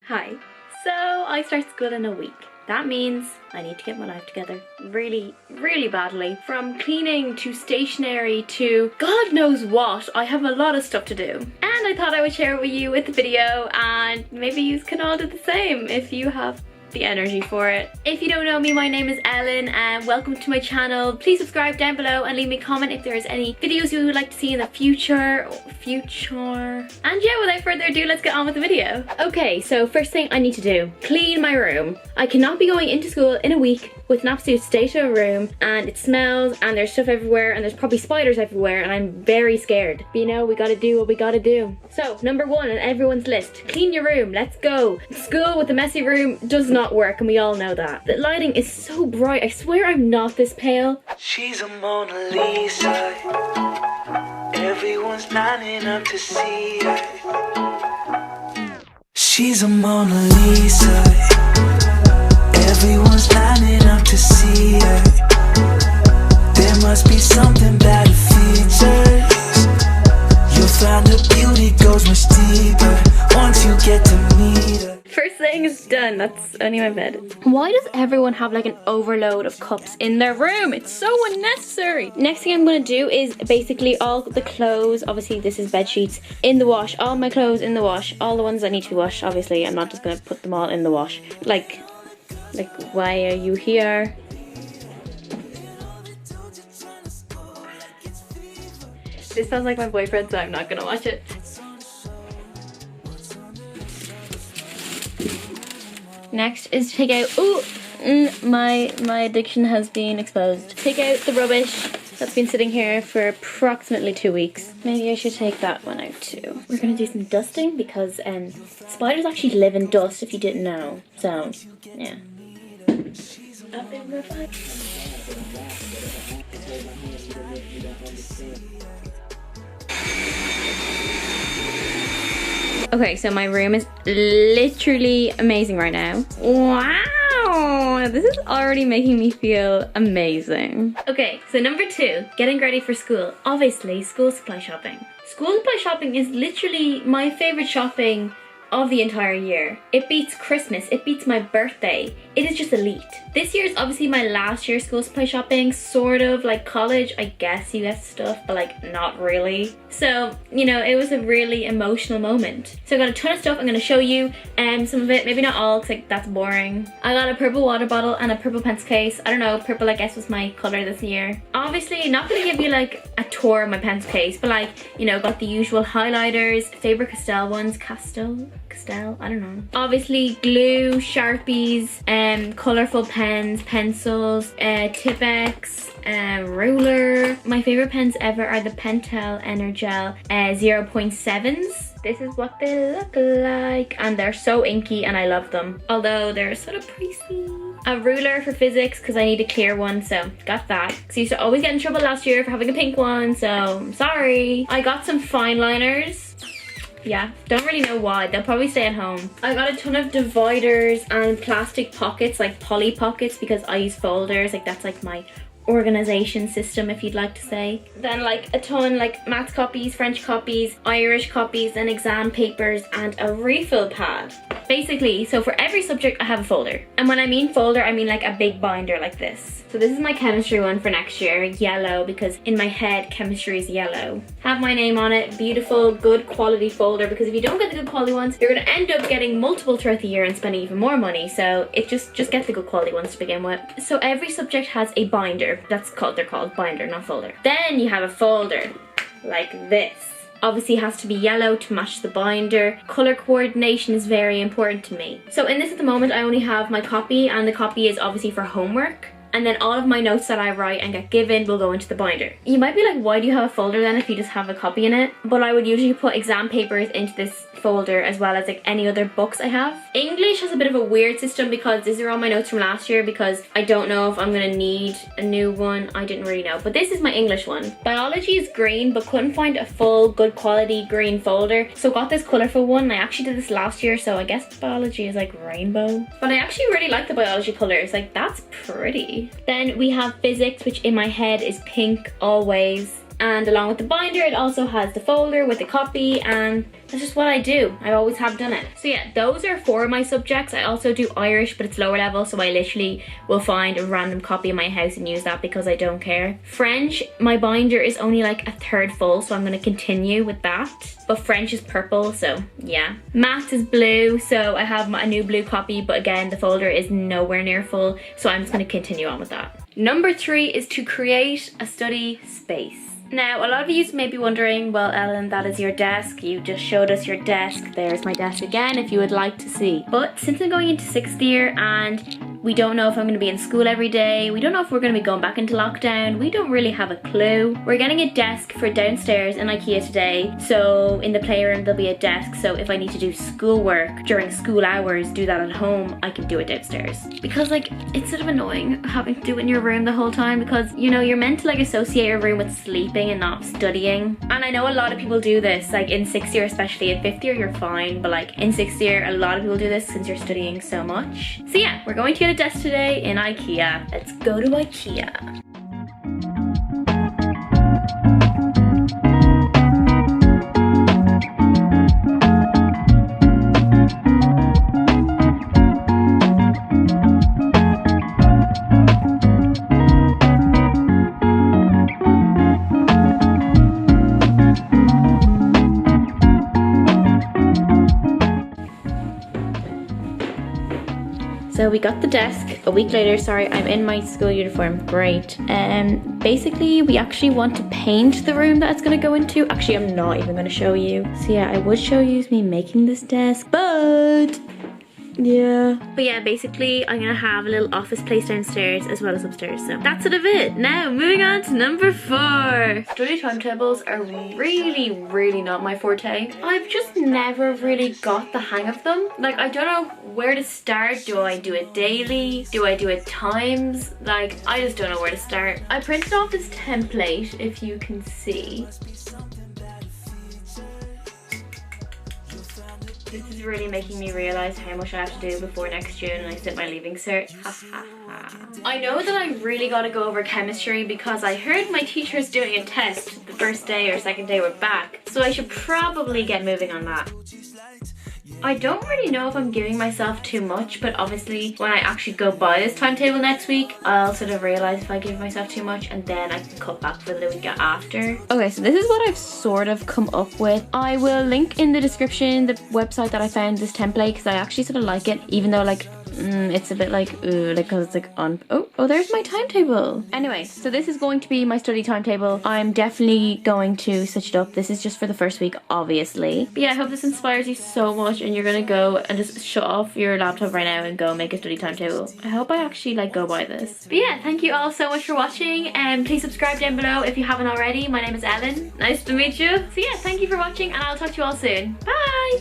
Hi. So I start school in a week. That means I need to get my life together really, really badly. From cleaning to stationery to God knows what. I have a lot of stuff to do. And I thought I would share it with you with the video, and maybe you can all do the same if you have the energy for it. If you don't know me, my name is Ellen and welcome to my channel. Please subscribe down below and leave me a comment if there is any videos you would like to see in the future. And yeah, without further ado, let's get on with the video. Okay, so first thing I need to do, clean my room. I cannot be going into school in a week with an absolute state of a room, and it smells and there's stuff everywhere and there's probably spiders everywhere, and I'm very scared. But you know, we gotta do what we gotta do. So number one on everyone's list, clean your room. Let's go. School with a messy room does not work, and we all know that. The lighting is so bright. I swear I'm not this pale. She's a Mona Lisa. Everyone's lining up to see her. She's a Mona Lisa. Everyone's lining up to see her. There must be something about her features. You'll find her beauty goes much deeper once you get to meet her. First thing is done. That's only my bed. Why does everyone have like an overload of cups in their room? It's so unnecessary. Next thing I'm gonna do is basically all the clothes. Obviously this is bed sheets in the wash. All my clothes in the wash. All the ones that need to be washed. Obviously I'm not just gonna put them all in the wash. Like why are you here? This sounds like my boyfriend, so I'm not gonna watch it. Next is to take out, my addiction has been exposed. Take out the rubbish that's been sitting here for approximately 2 weeks. Maybe I should take that one out too. We're gonna do some dusting because spiders actually live in dust, if you didn't know. So, yeah. Okay, so my room is literally amazing right now. Wow, this is already making me feel amazing. Okay, so number 2, getting ready for school. Obviously, school supply shopping. School supply shopping is literally my favorite shopping of the entire year. It beats Christmas, it beats my birthday. It is just elite. This year is obviously my last year school supply shopping, sort of like college. I guess you get stuff, but like not really. So, you know, it was a really emotional moment. So I got a ton of stuff I'm gonna show you, and some of it, maybe not all, cause like that's boring. I got a purple water bottle and a purple pencil case. I don't know, purple I guess was my color this year. Obviously not gonna give you like a tour of my pencil case, but like, you know, got the usual highlighters, Faber-Castell ones, Castell, I don't know. Obviously glue, Sharpies, colourful pens, pencils, Tipp-Ex, ruler. My favourite pens ever are the Pentel Energel 0.7s. This is what they look like, and they're so inky and I love them, although they're sort of pricey. A ruler for physics because I need a clear one, so got that. Because I used to always get in trouble last year for having a pink one, so I'm sorry. I got some fine liners. Yeah, don't really know why. They'll probably stay at home. I got a ton of dividers and plastic pockets, like poly pockets, because I use folders. Like that's like my organization system, if you'd like to say. Then like a ton like maths copies, French copies, Irish copies, and exam papers, and a refill pad. Basically, so for every subject I have a folder. And when I mean folder, I mean like a big binder like this. So this is my chemistry one for next year, yellow, because in my head chemistry is yellow. Have my name on it, beautiful, good quality folder, because if you don't get the good quality ones, you're gonna end up getting multiple throughout the year and spending even more money. So it just get the good quality ones to begin with. So every subject has a binder. They're called binder, not folder. Then you have a folder like this. Obviously it has to be yellow to match the binder. Color coordination is very important to me. So in this at the moment I only have my copy, and the copy is obviously for homework. And then all of my notes that I write and get given will go into the binder. You might be like, why do you have a folder then if you just have a copy in it? But I would usually put exam papers into this folder as well as like any other books I have. English has a bit of a weird system because these are all my notes from last year, because I don't know if I'm gonna need a new one. I didn't really know, but this is my English one. Biology is green, but couldn't find a full good quality green folder, so got this colourful one. I actually did this last year, so I guess biology is like rainbow. But I actually really like the biology colours, like that's pretty. Then we have physics, which in my head is pink always. And along with the binder, it also has the folder with the copy and That's just what I do. I always have done it. So yeah, those are 4 of my subjects. I also do Irish, but it's lower level, so I literally will find a random copy in my house and use that because I don't care. French, my binder is only like a third full, so I'm going to continue with that. But French is purple, so yeah. Maths is blue, so I have a new blue copy, but again, the folder is nowhere near full, so I'm just going to continue on with that. Number 3 is to create a study space. Now, a lot of you may be wondering, well, Ellen, that is your desk. You just showed us your desk. There's my desk again if you would like to see. But since I'm going into 6th year and we don't know if I'm going to be in school every day, we don't know if we're going to be going back into lockdown, we don't really have a clue. We're getting a desk for downstairs in IKEA today. So in the playroom there'll be a desk, so if I need to do schoolwork during school hours, do that at home, I can do it downstairs. Because like, it's sort of annoying having to do it in your room the whole time because, you know, you're meant to like associate your room with sleeping and not studying. And I know a lot of people do this, like in 6th year especially. In 5th year you're fine, but like in 6th year a lot of people do this since you're studying so much. So yeah, we're going to get a desk today in IKEA. Let's go to IKEA. So we got the desk a week later. Sorry, I'm in my school uniform. Great. Basically, we actually want to paint the room that it's going to go into. Actually, I'm not even going to show you. So yeah, I would show you me making this desk, but yeah. But yeah, basically, I'm going to have a little office place downstairs as well as upstairs. So that's sort of it. Now, moving on to number 4. Study timetables are really not my forte. I've just never really got the hang of them. Like, I don't know where to start. Do I do it daily? Do I do it times? Like, I just don't know where to start. I printed off this template, if you can see. This is really making me realise how much I have to do before next June and I sit my leaving cert. I know that I really got to go over chemistry because I heard my teacher's doing a test the first day or second day we're back. So I should probably get moving on that. I don't really know if I'm giving myself too much, but obviously when I actually go by this timetable next week, I'll sort of realise if I give myself too much and then I can cut back for the week after. Okay, so this is what I've sort of come up with. I will link in the description the website that I found this template because I actually sort of like it, even though like it's a bit like, ooh, like, cause it's like on, oh, there's my timetable. Anyway, so this is going to be my study timetable. I'm definitely going to switch it up. This is just for the first week, obviously. But yeah, I hope this inspires you so much and you're gonna go and just shut off your laptop right now and go make a study timetable. I hope I actually like go by this. But yeah, thank you all so much for watching and please subscribe down below if you haven't already. My name is Ellen. Nice to meet you. So yeah, thank you for watching and I'll talk to you all soon. Bye!